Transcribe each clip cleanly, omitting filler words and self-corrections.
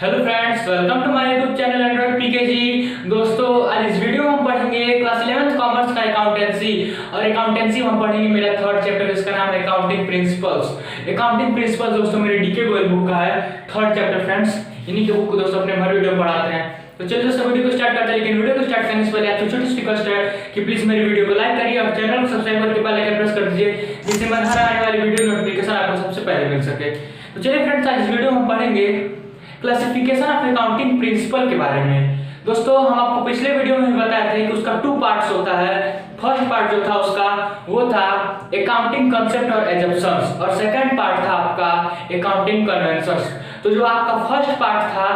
Hello friends, welcome to my YouTube channel android PKG. दोस्तों, आज इस वीडियो में हम पढ़ेंगे क्लास 11th कॉमर्स का अकाउंटेंसी। और अकाउंटेंसी में हम पढ़ेंगे मेरा थर्ड चैप्टर, इसका नाम है अकाउंटिंग प्रिंसिपल्स। अकाउंटिंग प्रिंसिपल्स दोस्तों मेरे डीके गोयल बुक का है, थर्ड चैप्टर फ्रेंड्स। इन्हीं के बुक को दोस्तों अपने हर वीडियो में पढ़ाते हैं। तो चलिए दोस्तों वीडियो को स्टार्ट करते हैं। लेकिन वीडियो को स्टार्ट करने से पहले आपसे छोटी सी रिक्वेस्ट है कि प्लीज मेरी वीडियो को लाइक करिए और चैनल को सब्सक्राइब करके बेल आइकन प्रेस कर दीजिए, जिससे मेरे हर आने वाली वीडियो नोटिफिकेशन आपको सबसे पहले मिल सके। तो चलिए फ्रेंड्स, आज इस वीडियो में हम पढ़ेंगे क्लासिफिकेशन ऑफ अकाउंटिंग प्रिंसिपल के बारे में। दोस्तों, हम आपको पिछले वीडियो में बताए थे कि उसका 2 पार्ट्स होता है। फर्स्ट पार्ट जो था उसका वो था अकाउंटिंग कंसेप्ट और एजम्पशंस, और सेकंड पार्ट था आपका अकाउंटिंग कन्वेंशंस। तो जो आपका फर्स्ट पार्ट था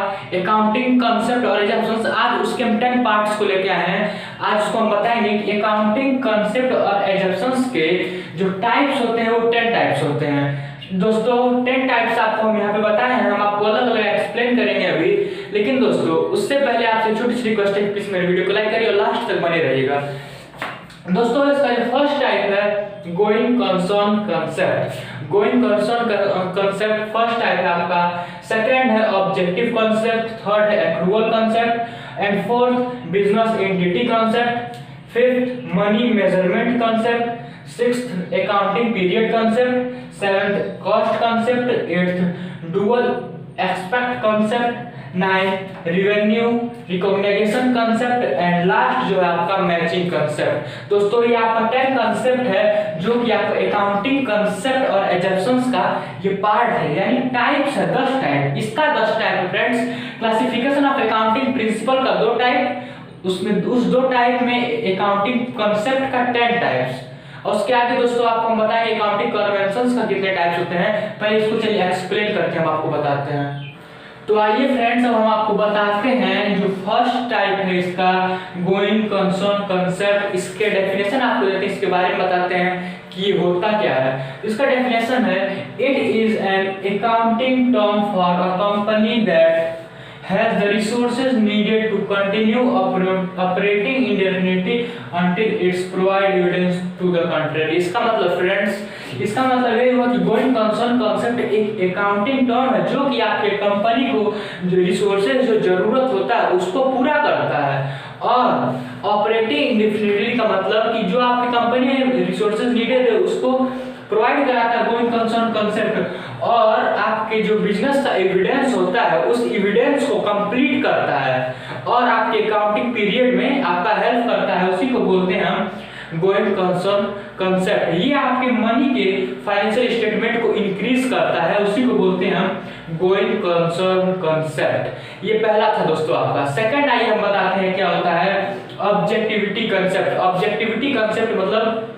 अकाउंटिंग कंसेप्ट और एजम्पशंस, आज उसके हम 10 पार्ट्स को लेके आए हैं। आज उसको हम बताएंगे कि अकाउंटिंग कंसेप्ट और एजम्पशंस के जो टाइप्स होते हैं वो 10 टाइप्स होते हैं। दोस्तों 10 टाइप्स आपको हम यहाँ पे बताए हैं, हम आपको अलग अलग एक्सप्लेन करेंगे अभी। लेकिन दोस्तों उससे पहले आपसे छोटी सी रिक्वेस्ट है, प्लीज मेरे वीडियो को लाइक करिए और लास्ट तक बने रहिएगा। दोस्तों, इसका जो फर्स्ट टाइप है going concern concept. Going concern concept first type है आपका। सेकंड है ऑब्जेक्टिव कंसेप्ट, थर्ड है accrual concept, and fourth business entity concept, fifth money measurement concept, sixth accounting period concept, seventh cost concept, eighth dual expect concept, ninth revenue recognition concept, and last जो है आपका matching concept. दोस्तों ये आपका 10 concept है जो कि आपका अकाउंटिंग कंसेप्ट और एजम्पशंस का ये पार्ट है, यानी टाइप्स है 10 टाइप। इसका 10 टाइप है friends. Classification of accounting principle का 2 टाइप, उसमें उस 2 टाइप में अकाउंटिंग कंसेप्ट का 10 टाइप्स। और उसके आगे दोस्तों आपको हम बताएंगे अकाउंटिंग कन्वेंशंस का कितने टाइप्स होते हैं। पहले इसको चलिए एक्सप्लेन करके हम आपको बताते हैं। तो आइए फ्रेंड्स, अब हम आपको बताते हैं जो फर्स्ट टाइप है इसका गोइंग कंसर्न कंसेप्ट। इसके डेफिनेशन आपको देते हैं, इसके बारे में बताते हैं कि ये होता क्या है। इसका डेफिनेशन है it is an accounting term for a company that has the resources needed to continue operating indefinitely until it's provide evidence to the contrary। इसका मतलब फ्रेंड्स, इसका मतलब ये हुआ कि गोइंग कंसर्न कंसेप्ट एक अकाउंटिंग टर्म है जो कि आपके कंपनी को जो रिसोर्सेज जो जरूरत होता है उसको पूरा करता है। और ऑपरेटिंग इंडेफिनिटली का मतलब कि जो आपकी कंपनी में रिसोर्सेज नीडेड है उसको प्रोवाइड कराता है गोइंग कंसर्न कंसेप्ट। और आपके जो बिजनेस का एविडेंस होता है उस एविडेंस को कंप्लीट करता है और आपके अकाउंटिंग पीरियड में आपका हेल्प करता है, उसी को बोलते हैं हम गोइंग कंसर्न कंसेप्ट। ये आपके मनी के फाइनेंशियल स्टेटमेंट को इंक्रीज करता है, उसी को बोलते हैं हम गोइंग कंसर्न कंसेप्ट। ये पहला था दोस्तों आपका। सेकंड आइए हम बताते हैं क्या होता है ऑब्जेक्टिविटी कंसेप्ट। ऑब्जेक्टिविटी कंसेप्ट मतलब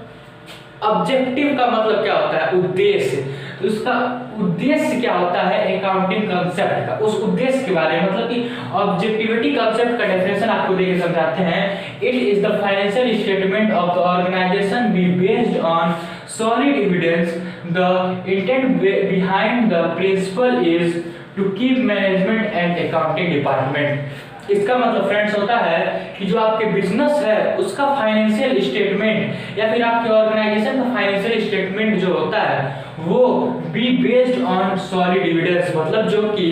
ऑब्जेक्टिव का मतलब क्या होता है उद्देश्य। तो उसका उद्देश्य क्या होता है अकाउंटिंग कंसेप्ट का, उस उद्देश्य के बारे में मतलब कि ऑब्जेक्टिविटी कंसेप्ट का डेफिनेशन आपको देके समझाते हैं। It is the financial statement of the organization be based on solid evidence. The intent behind the principle is to keep management and accounting department। इसका मतलब फ्रेंड्स होता है कि जो आपके बिजनेस है उसका फाइनेंशियल स्टेटमेंट या फिर आपके ऑर्गेनाइजेशन का फाइनेंशियल स्टेटमेंट जो होता है वो B based on solid evidence. मतलब जो कि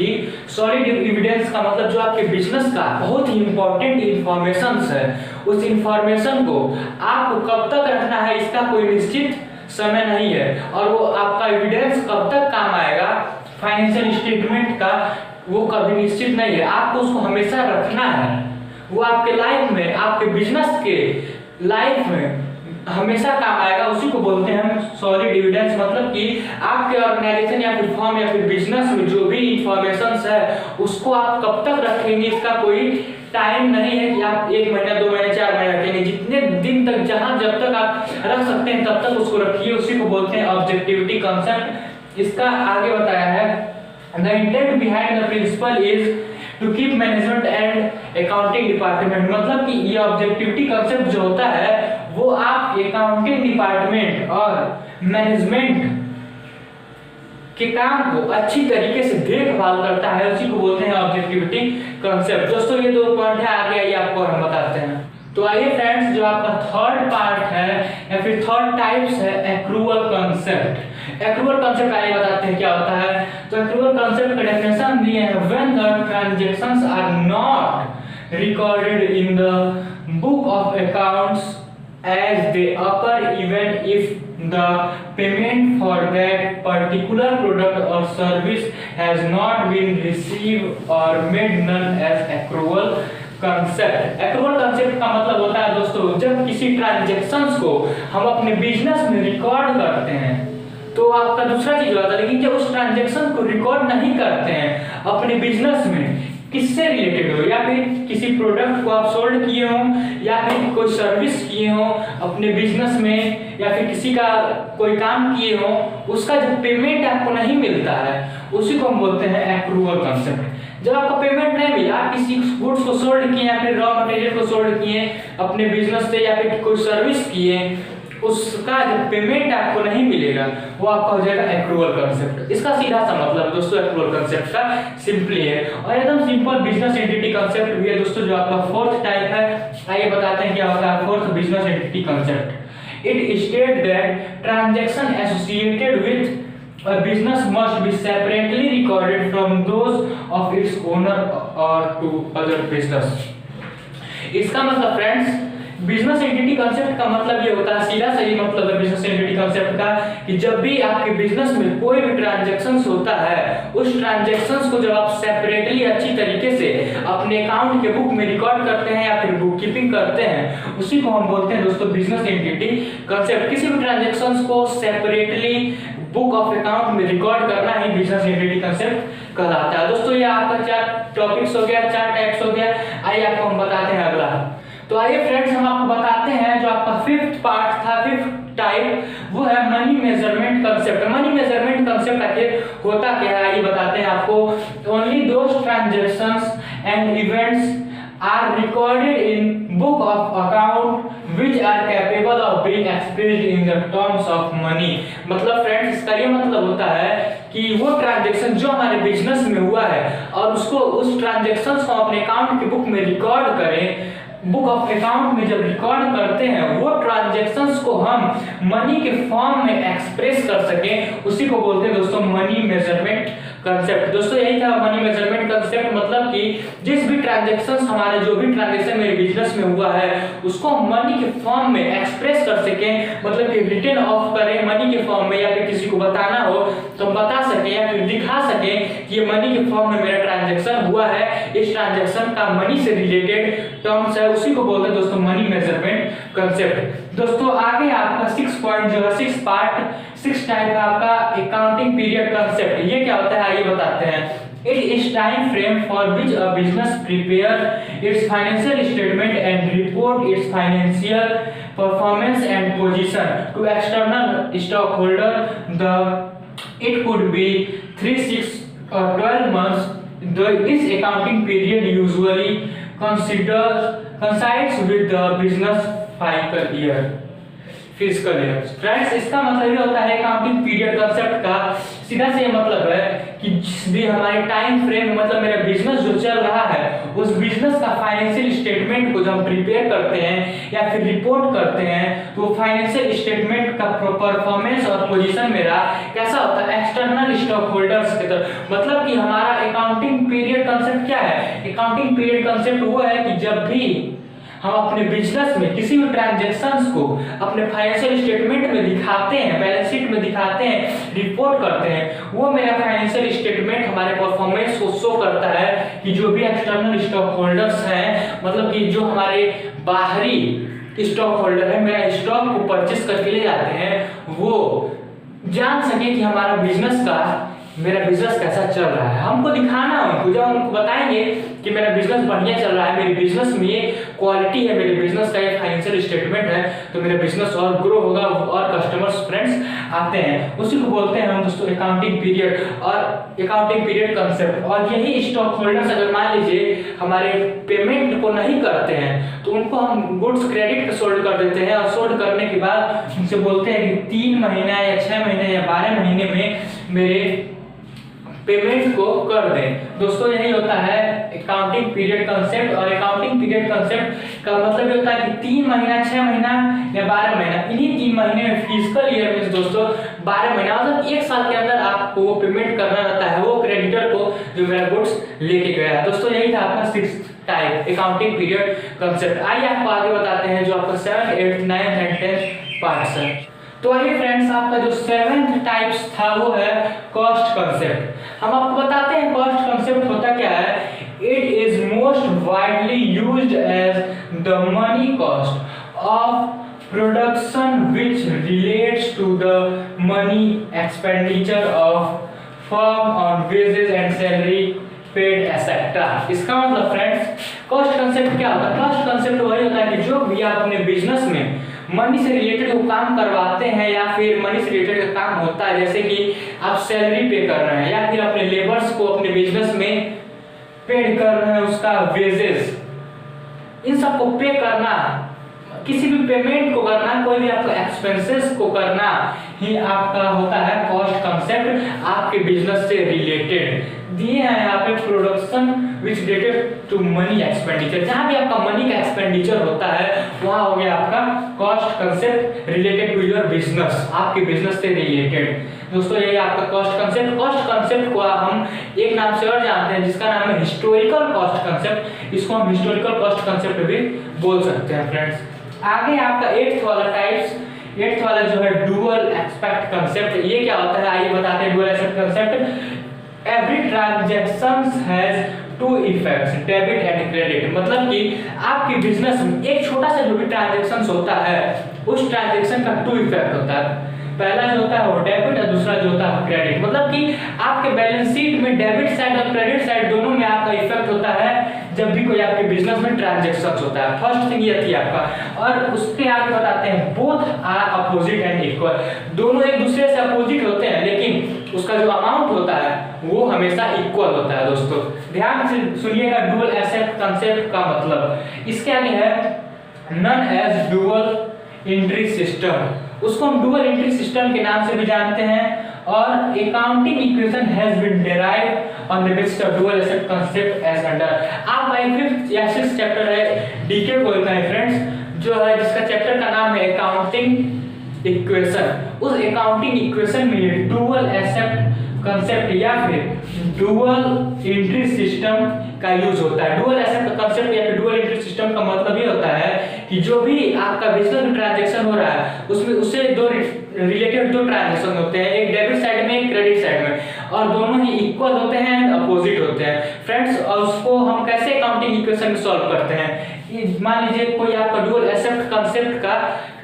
सॉलिड एविडेंस का मतलब जो आपके बिजनेस का बहुत ही इंपॉर्टेंट इंफॉर्मेशन है, उस इंफॉर्मेशन को आपको कब तक रखना है इसका कोई निश्चित समय नहीं है। और वो आपका एविडेंस कब तक काम आएगा फाइनेंशियल स्टेटमेंट का वो कभी निश्चित नहीं है, आपको उसको हमेशा रखना है। वो आपके लाइफ में, आपके बिजनेस के लाइफ में हमेशा काम आएगा, उसी को बोलते हैं हम सॉलिड एविडेंस। मतलब कि आपके ऑर्गेनाइजेशन या फिर फर्म या फिर बिजनेस में जो भी इंफॉर्मेशन है उसको आप कब तक रखेंगे इसका कोई टाइम नहीं है कि आप 1 महीना 2 महीने 4 महीने रखेंगे। जितने दिन तक जहां जब तक आप रख सकते हैं तब तक उसको रखिए, उसी को बोलते हैं ऑब्जेक्टिविटी कंसेप्ट। इसका आगे बताया है the intent behind the principle is to keep management and accounting department। मतलब कि ये ऑब्जेक्टिविटी कंसेप्ट जो होता है वो आप अकाउंटिंग डिपार्टमेंट और मैनेजमेंट के काम को अच्छी तरीके से देखभाल करता है, उसी को बोलते हैं ऑब्जेक्टिविटी कंसेप्ट। दोस्तों ये 2 पॉइंट है, आगे आइए आपको हम बताते हैं। तो आइए फ्रेंड्स, जो आपका थर्ड पार्ट है या फिर थर्ड टाइप्स है एक्रूअल कंसेप्ट। एक्रूअल कंसेप्ट आइए बताते हैं क्या होता है। तो एक्रूअल कंसेप्ट का डेफिनेशन दिए हैं, when the transactions are not recorded in the book of accounts as they occur even if the payment for that particular product or service has not been received or made known as accrual concept। accrual concept का मतलब होता है दोस्तों, जब किसी transactions को हम अपने बिजनेस में रिकॉर्ड करते हैं तो आपका दूसरा चीज होता है, लेकिन जब उस ट्रांजैक्शन को रिकॉर्ड नहीं करते हैं अपने बिजनेस में, किससे रिलेटेड हो, या फिर किसी प्रोडक्ट को आप सोल्ड किए हो या फिर कोई सर्विस किए हो अपने बिजनेस में, या फिर किसी का कोई काम किए हो, उसका जब पेमेंट आपको नहीं मिलता है उसी को हम बोलते हैं एक्रूअल कंसेप्ट। जब आपका पेमेंट नहीं मिला, आप किसी गुड्स को सोल्ड किए या फिर रॉ मटेरियल को सोल्ड किए अपने बिजनेस से, या फिर कोई सर्विस किए, उसका जब पेमेंट आपको नहीं मिलेगा वो आपका हो जाएगा एक्रूअल कंसेप्ट। इसका सीधा सा मतलब दोस्तों एक्रूअल कंसेप्ट का सिंपली है, और एकदम सिंपल बिजनेस एंटिटी कंसेप्ट भी है दोस्तों, जो आपका फोर्थ टाइप है। आइए बताते हैं क्या होता है fourth business entity concept. It state that transaction associated with a business must be separately recorded from those of its owner or to other business। इसका मतलब फ्रेंड्स बिजनेस एंटिटी कंसेप्ट का मतलब ये होता है, सीधा सही मतलब है बिजनेस एंटिटी कंसेप्ट का, कि जब भी आपके बिजनेस में कोई भी ट्रांजैक्शंस होता है, उस ट्रांजैक्शंस को जब आप सेपरेटली अच्छी तरीके से अपने अकाउंट के बुक में रिकॉर्ड करते हैं या फिर बुक कीपिंग करते हैं, उसी को हम बोलते हैं दोस्तों बिजनेस एंटिटी कंसेप्ट। किसी भी ट्रांजैक्शंस को सेपरेटली बुक ऑफ अकाउंट में रिकॉर्ड करना ही बिजनेस एंटिटी कंसेप्ट कहलाता है। दोस्तों ये आपका 4 टॉपिक्स हो गया, 4 टाइप्स हो गया। आइए आपको हम बताते हैं अगला। तो आइए फ्रेंड्स हम आपको बताते हैं जो आपका 5th पार्ट था, 5th टाइप, वो है money measurement concept. Money measurement concept आखिर होता क्या है आइए बताते हैं आपको। Only those transactions and events are recorded in book of account which are capable of being expressed in the terms of money। मतलब फ्रेंड्स इसका ये मतलब होता है कि वो ट्रांजैक्शन जो हमारे बिजनेस में हुआ है और उसको उस ट्रांजैक्शंस को अपने अकाउंट की बुक में रिकॉर्ड करें, बुक ऑफ अकाउंट में जब रिकॉर्ड करते हैं वो ट्रांजैक्शंस को हम मनी के फॉर्म में एक्सप्रेस कर सकें, उसी को बोलते हैं दोस्तों मनी मेजरमेंट कंसेप्ट। दोस्तों यही था मनी मेजरमेंट कंसेप्ट, मतलब कि जिस भी ट्रांजैक्शंस हमारे जो भी ट्रांजैक्शन मेरे बिजनेस में हुआ है उसको हम मनी के फॉर्म में एक्सप्रेस कर सकें, मतलब कि रिटर्न ऑफ करें मनी के फॉर्म में, या फिर किसी को बताना हो तो हम बता सकें या फिर दिखा सकें कि ये मनी के फॉर्म में मेरा ट्रांजैक्शन हुआ है, इस ट्रांजैक्शन का मनी से रिलेटेड टर्म्स है, उसी को बोलते हैं दोस्तों मनी मेजरमेंट कंसेप्ट। दोस्तों आगे आपका 6 पॉइंट जो है 6 पार्ट 6 टाइप का आपका अकाउंटिंग पीरियड कंसेप्ट, ये क्या होता है आइए बताते हैं। It is time frame for which a business prepare its financial statement and report its financial performance and position to external stockholder. It could be 3, 6 or 12 months. This accounting period usually coincides with the business fiscal year। Friends इसका मतलब ये होता है accounting period concept का सीधा से ये मतलब है कि जिस भी हमारे टाइम फ्रेम मतलब मेरा बिजनेस जो चल रहा है उस बिजनेस का फाइनेंशियल स्टेटमेंट को जब हम प्रिपेयर करते हैं या फिर रिपोर्ट करते हैं तो फाइनेंशियल स्टेटमेंट का परफॉर्मेंस और पोजीशन मेरा कैसा होता है एक्सटर्नल स्टॉक होल्डर्स की तरफ। मतलब कि हमारा अकाउंटिंग पीरियड कंसेप्ट क्या है, अकाउंटिंग पीरियड कंसेप्ट वो है कि जब भी हम अपने बिजनेस में किसी भी ट्रांजैक्शंस को अपने फाइनेंशियल स्टेटमेंट में दिखाते हैं, बैलेंस शीट में दिखाते हैं, रिपोर्ट करते हैं, वो मेरा फाइनेंशियल स्टेटमेंट हमारे परफॉर्मेंस को शो करता है कि जो भी एक्सटर्नल स्टॉक होल्डर्स हैं, मतलब कि जो हमारे बाहरी स्टॉक होल्डर है मेरा स्टॉक को परचेस करके ले जाते हैं, वो जान सके कि हमारा बिजनेस का मेरा बिजनेस कैसा चल रहा है। हमको दिखाना उनको, जब हमको बताएंगे कि मेरा बिजनेस बढ़िया चल रहा है, मेरे बिजनेस में ये क्वालिटी है, मेरे बिजनेस का ये फाइनेंशियल स्टेटमेंट है, तो मेरा बिजनेस और ग्रो होगा और कस्टमर्स फ्रेंड्स आते हैं, उसी को बोलते हैं हम दोस्तों अकाउंटिंग पीरियड और अकाउंटिंग पीरियड कंसेप्ट। और यही स्टॉक होल्डर्स अगर मान लीजिए हमारे पेमेंट को नहीं करते हैं तो उनको हम गुड्स क्रेडिट पे सोल्ड कर देते हैं, और सोल्ड करने के बाद उनसे बोलते हैं कि 3 महीना या 6 महीने या 12 महीने में मेरे पेमेंट को कर दें। दोस्तों यही होता है अकाउंटिंग पीरियड कंसेप्ट। और अकाउंटिंग पीरियड कंसेप्ट का मतलब ये होता है कि 3 महीना, 6 महीना या 12 महीना, इन्हीं 3 महीने में फिजिकल ईयर में दोस्तों 12 महीना मतलब 1 साल के अंदर आपको वो पेमेंट करना रहता है वो क्रेडिटर को जो मेरा गुड्स लेके गया है। दोस्तों यही था आपका 6th type accounting period concept. आइए आपको आगे बताते हैं जो आपका 7th, 8th, 9th and 10th parts है। तो आइए फ्रेंड्स, आपका जो 7th टाइप्स था वो है कॉस्ट कंसेप्ट। हम आपको बताते हैं कॉस्ट कंसेप्ट होता क्या है। It is most widely used as the money cost of production which relates to the money expenditure of firm on wages and salary paid etcetera. इसका मतलब फ्रेंड्स कॉस्ट कंसेप्ट क्या होता है? कॉस्ट कंसेप्ट वही होता है कि जो भी आप अपने बिजनेस में मनी से रिलेटेड वो काम करवाते हैं या फिर मनी से रिलेटेड काम होता है, जैसे कि आप सैलरी पे कर रहे हैं या फिर अपने लेबर्स को अपने बिजनेस में पेड कर रहे हैं उसका वेजेस, इन सबको पे करना, किसी भी पेमेंट को करना, कोई भी आपका एक्सपेंसेस को करना ही आपका होता है कॉस्ट कंसेप्ट आपके बिजनेस से रिलेटेड। दिए हैं यहाँ पे production which related to money expenditure, जहाँ भी आपका मनी का एक्सपेंडिचर होता है वहाँ हो गया आपका cost concept related to your business, आपके बिजनेस से रिलेटेड। दोस्तों ये आपका कॉस्ट कंसेप्ट। कॉस्ट कंसेप्ट को हम एक नाम से और जानते हैं जिसका नाम है हिस्टोरिकल कॉस्ट कंसेप्ट। इसको हम हिस्टोरिकल कॉस्ट कंसेप्ट भी बोल सकते हैं फ्रेंड्स। आगे आपका 8th वाला टाइप्स, 8th वाला जो है डुअल एस्पेक्ट कंसेप्ट। ये क्या होता है आइए बताते हैं dual aspect concept. Every transactions has two effects, debit and credit। मतलब कि आपके बिजनेस में एक छोटा सा जो भी ट्रांजैक्शंस होता है उस ट्रांजैक्शन का 2 इफेक्ट होता है। पहला जो होता है वो डेबिट और दूसरा जो होता है क्रेडिट। मतलब कि आपके बैलेंस शीट में डेबिट साइड और क्रेडिट साइड दोनों में आपका इफेक्ट होता है जब भी कोई आपके बिजनेस में ट्रांजैक्शंस होता है। फर्स्ट थिंग ये थी आपका। और उसके आगे बताते हैं both are opposite and equal. दोनों एक दूसरे से अपोजिट होते हैं लेकिन उसका जो अमाउंट होता है वो हमेशा इक्वल होता है। दोस्तों ध्यान से सुनिएगा डुअल एसेट कंसेप्ट का मतलब। इसके आगे है none as dual entry system. उसको हम डुअल एंट्री सिस्टम के नाम से भी जानते हैं। और accounting equation has been derived on the basis of dual asset concept as under. आपका 5th या 6th चैप्टर है डीके बोलता है फ्रेंड्स, जो है जिसका चैप्टर का नाम है अकाउंटिंग इक्वेशन। उस अकाउंटिंग इक्वेशन में डुअल एसेट कंसेप्ट या फिर डुअल एंट्री सिस्टम का यूज होता है। डुअल एसेट कंसेप्ट या फिर डुअल एंट्री सिस्टम का मतलब ये होता है कि जो भी आपका बिजनेस में ट्रांजैक्शन हो रहा है उसमें उससे दो रिलेटेड 2 ट्रांजैक्शन होते हैं, एक डेबिट साइड में एक क्रेडिट साइड में, और दोनों ही इक्वल होते हैं एंड अपोजिट होते हैं फ्रेंड्स। और उसको हम कैसे अकाउंटिंग इक्वेशन में सॉल्व करते हैं। मान लीजिए कोई आपका डुअल एसेट कंसेप्ट का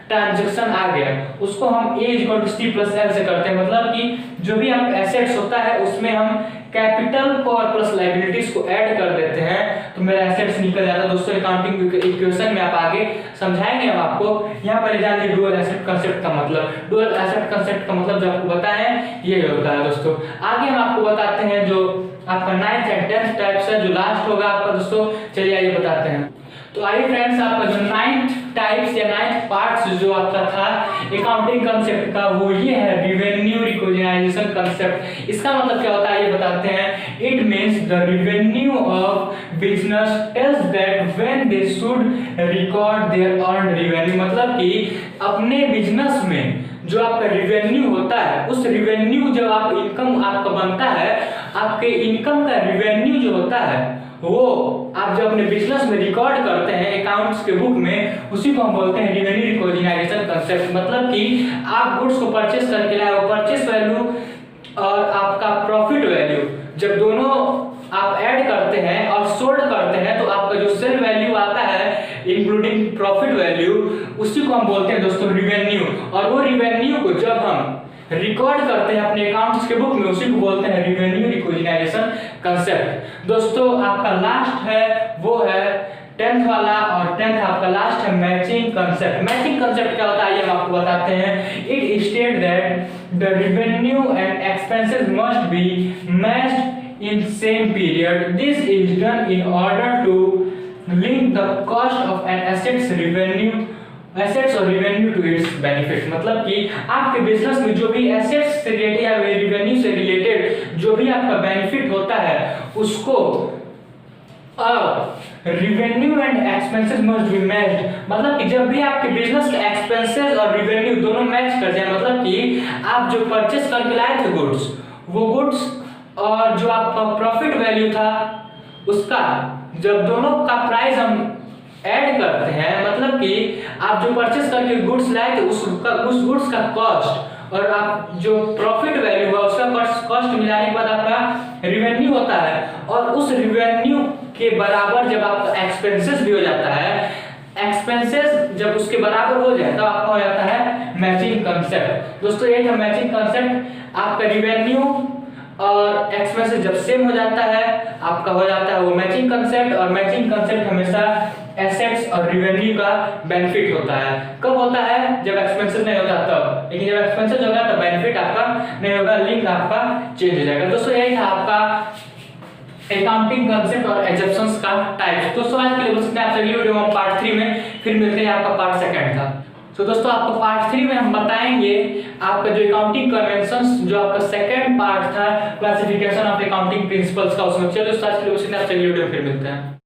ट्रांजैक्शन आ गया, उसको हम a = c + l से करते हैं। मतलब कि जो भी आप एसेट्स होता है उसमें हम कैपिटल को और प्लस लायबिलिटीज को ऐड कर देते हैं तो मेरा एसेट्स निकल जाता है। दोस्तों अकाउंटिंग इक्वेशन में आप आगे समझाएंगे हम आपको। यहाँ पर जान लीजिए डुअल एसेट कंसेप्ट का मतलब। डुअल एसेट कंसेप्ट का मतलब जो आपको बताया है ये होता है। दोस्तों आगे हम आपको बताते हैं जो आपका 9th एंड 10th टाइप्स है जो लास्ट होगा आपका। दोस्तों चलिए आइए बताते हैं। तो आइए फ्रेंड्स, आपका जो 9th टाइप्स या 9th पार्ट्स जो आपका था अकाउंटिंग कंसेप्ट का वो ये है रेवेन्यू रिकॉग्नाइजेशन कंसेप्ट। इसका मतलब क्या होता है ये बताते हैं। It means the revenue of business tells that when they should record their earned revenue. मतलब कि अपने बिजनेस में जो आपका रेवेन्यू होता है उस रेवेन्यू जब आप इनकम आपका बनता है, आपके इनकम का रेवेन्यू जो होता है वो आप जब अपने बिजनेस में रिकॉर्ड करते हैं अकाउंट्स के बुक में, उसी को हम बोलते हैं रेवेन्यू रिकॉग्नाइजेशन कंसेप्ट। मतलब कि आप गुड्स को परचेस करके लाए हो, परचेस वैल्यू और आपका प्रॉफिट वैल्यू जब दोनों आप ऐड करते हैं और सोल्ड करते हैं तो आपका जो सेल वैल्यू आता है इंक्लूडिंग प्रॉफिट वैल्यू, उसी को हम बोलते हैं दोस्तों रिवेन्यू। और वो रिवेन्यू को जब हम रिकॉर्ड करते हैं अपने अकाउंट्स के बुक में उसी को बोलते हैं रेवेन्यू रिकॉग्नाइजेशन कंसेप्ट। दोस्तों आपका लास्ट है वो है 10th वाला, और 10th आपका लास्ट है मैचिंग कंसेप्ट। मैचिंग कंसेप्ट क्या होता है ये हम आपको बताते हैं। It state that the revenue and expenses must be matched in same period. This is done in order to link the cost of an asset's revenue assets और revenue to its benefit, मतलब कि आपके business में जो भी assets से related या revenue से रिलेटेड जो भी आपका बेनिफिट होता है उसको revenue and expenses must be matched, मतलब कि जब भी आपके बिजनेस का एक्सपेंसेस और रिवेन्यू दोनों मैच कर जाए, मतलब कि आप जो परचेस करके लाए थे गुड्स, वो गुड्स और जो आपका प्रॉफिट वैल्यू था उसका जब दोनों का प्राइस हम ऐड करते हैं, मतलब कि आप जो परचेस करके गुड्स लाए थे उस गुड्स का कॉस्ट और आप जो प्रॉफिट वैल्यू हुआ उसका कॉस्ट मिलाने के बाद आपका रिवेन्यू होता है, और उस रिवेन्यू के बराबर जब आपका एक्सपेंसेस भी हो जाता है, एक्सपेंसेस जब उसके बराबर हो जाए तो आपका हो जाता है मैचिंग कंसेप्ट। दोस्तों ये था मैचिंग कंसेप्ट, आपका रिवेन्यू और एक्सपेंसेस जब सेम हो जाता है आपका हो जाता है वो मैचिंग कंसेप्ट, और मैचिंग कंसेप्ट हमेशा एसेट्स और रिवेन्यू का बेनिफिट होता है। कब होता है? जब एक्सपेंसेस नहीं होता तब, लेकिन जब एक्सपेंसेस होगा तो बेनिफिट आपका नहीं होगा, लिंक आपका चेंज हो जाएगा। दोस्तों यही था आपका अकाउंटिंग कंसेप्ट और एजम्पशंस का टाइप्स। दोस्तों आज के लिए बस इतना, अगली वीडियो में पार्ट 3 में फिर मिलते हैं, आपका पार्ट सेकंड था। तो दोस्तों आपको पार्ट 3 में हम बताएंगे आपका जो अकाउंटिंग कन्वेंशंस जो आपका सेकंड पार्ट था क्लासिफिकेशन ऑफ अकाउंटिंग प्रिंसिपल्स का, उसमें। चलिए दोस्तों आज के लिए बस इतना, अगली वीडियो में फिर मिलते हैं।